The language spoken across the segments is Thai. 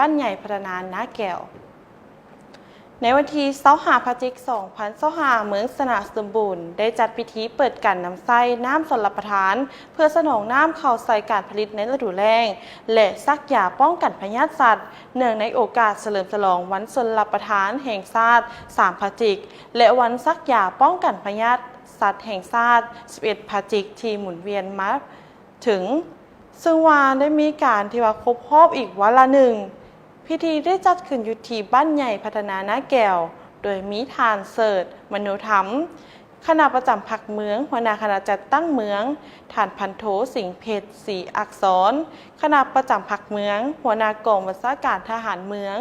บ้านใหญ่พัฒนานาแก้วในวันที่25 พฤศจิกายน 2025 เมืองสนาสมบูรณ์ได้จัดพิธีเปิดการนำไส้น้ำชลประทานเพื่อสนองน้ำเข้าใส่การผลิตในฤดูแล้งและซักยาป้องกันพยาธิสัตว์เนื่องในโอกาสเฉลิมฉลองวันชลประทานแห่งชาติ3 พฤศจิกายนและวันซักยาป้องกันพยาธิสัตว์แห่งชาติ11 พฤศจิกายนที่หมุนเวียนมาถึงซึ่งว่าได้มีการที่ว่าครบรอบอีกวันละหนึ่งพิธีได้จัดขึ้นอยู่ที่บ้านใหญ่พัฒนานาแก้วโดยมีทานเสิร์ชมโนธรรมคณะประจำพรรคเมืองหัวหน้าคณะจัดตั้งเมืองฐานพันโทสิงห์เพชรศรีอักษรคณะประจำพรรคเมืองหัวหน้ากองบัญชาการทหารเมือง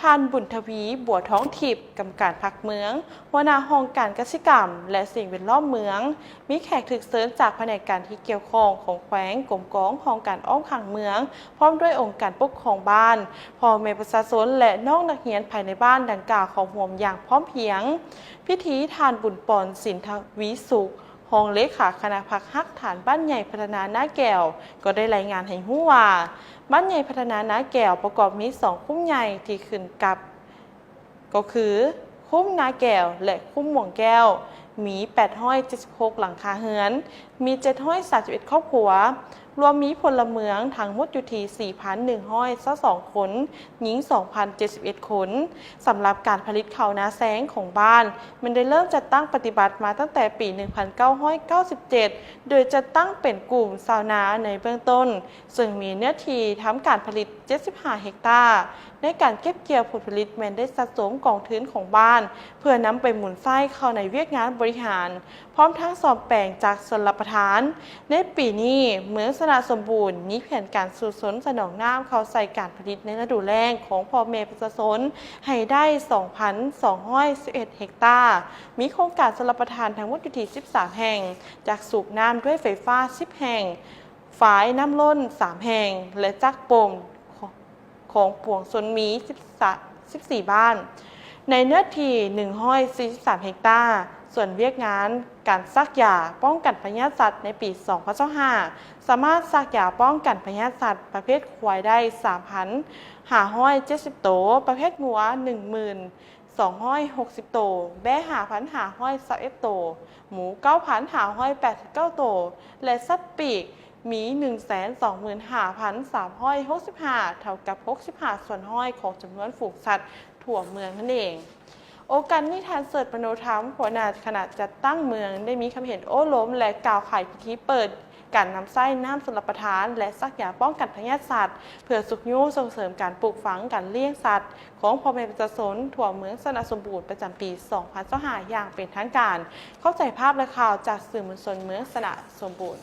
ท่านบุญทวีบัวท้องทิพย์กรรมการพรรคเมืองหัวหน้าห้องการเกษตรกรรมและสิ่งแวดล้อมเมืองมีแขกถึกเชิญจากแผนกการที่เกี่ยวข้องของแขวงกรมกองของการอ้อมขังเมืองพร้อมด้วยองค์การปกครองบ้านพ่อแม่ประชาชนและน้องนักเรียนภายในบ้านดังกล่าวของห่วมอย่างพร้อมเพรียงพิธีทานบุญปอนสินทวีสุขห้องเลขาคณะพักฮักฐานบ้านใหญ่พัฒนานาแก้วก็ได้รายงานให้รู้ว่าบ้านใหญ่พัฒนานาแก้วประกอบมี2คุ้มใหญ่ที่ขึ้นกับก็คือคุ้มนาแก้วและคุ้มหม่วงแก้วมี876หลังคาเรือนมี731ครอบครัวรวมมีพลเมืองทั้งหมดอยู่ที่4,122 คนหญิง 2,071 คนสำหรับการผลิตข้าวนาแซงของบ้านมันได้เริ่มจัดตั้งปฏิบัติมาตั้งแต่ปี 1997 โดยจะตั้งเป็นกลุ่มชาวนาในเบื้องต้นซึ่งมีเนื้อที่ทำการผลิต 75 เฮกตาร์ในการเก็บเกี่ยวผลผลิตแมนได้สะสมกองทุนของบ้านเพื่อนำไปหมุนไส้เข้าในเวียกงานบริหารพร้อมทั้งสอบแปลงจากชลประทานในปีนี้เมืองสนาสมบูรณ์มีแผนการสูบสนสนองน้ำเข้าใส่การผลิตในฤดูแล้งของพ่อแม่ประชาชนให้ได้ 2,211 เฮกตาร์มีโครงการชลประทานทั้งหมดอยู่ที่ 13 แห่งจากสูบน้ำด้วยไฟฟ้า 10 แห่งฝายน้ำล้น 3 แห่งและจักรปมของปวงชนมี 14 บ้านในเนื้อที่143 เฮกตาร์ส่วนเวียกงานการซักยาป้องกันพยาธิสัตว์ในปี 2025 สามารถซักยาป้องกันพยาธิสัตว์ประเภทควายได้ 3,570 ตัวประเภทงัว 10,260 ตัวแบะ 5,521 ตัวหมู 9,589 ตัวและสัตว์ปีกมี 125,365 เท่ากับ 65 ส่วนห้อยของจำนวนฝูงสัตว์ทั่วเมืองนั่นเองโอกาสนิทานเสิร์ชมโนธรรมหัวหน้าคณะจัดตั้งเมืองได้มีความเห็นโอ้ล้มและกล่าวไขพิธีเปิดการนำไส้น้ำชลประทานและซักยาป้องกันพยาธิสัตว์เพื่อสุขยุส่งเสริมการปลูกฝังการเลี้ยงสัตว์ของพ่อแม่ประชาชนทั่วเมืองสนาสมบูรณ์ประจำปี 2025 อย่างเป็นทางการเข้าใจภาพและข่าวจากสื่อมวลชนเมืองสนาสมบูรณ์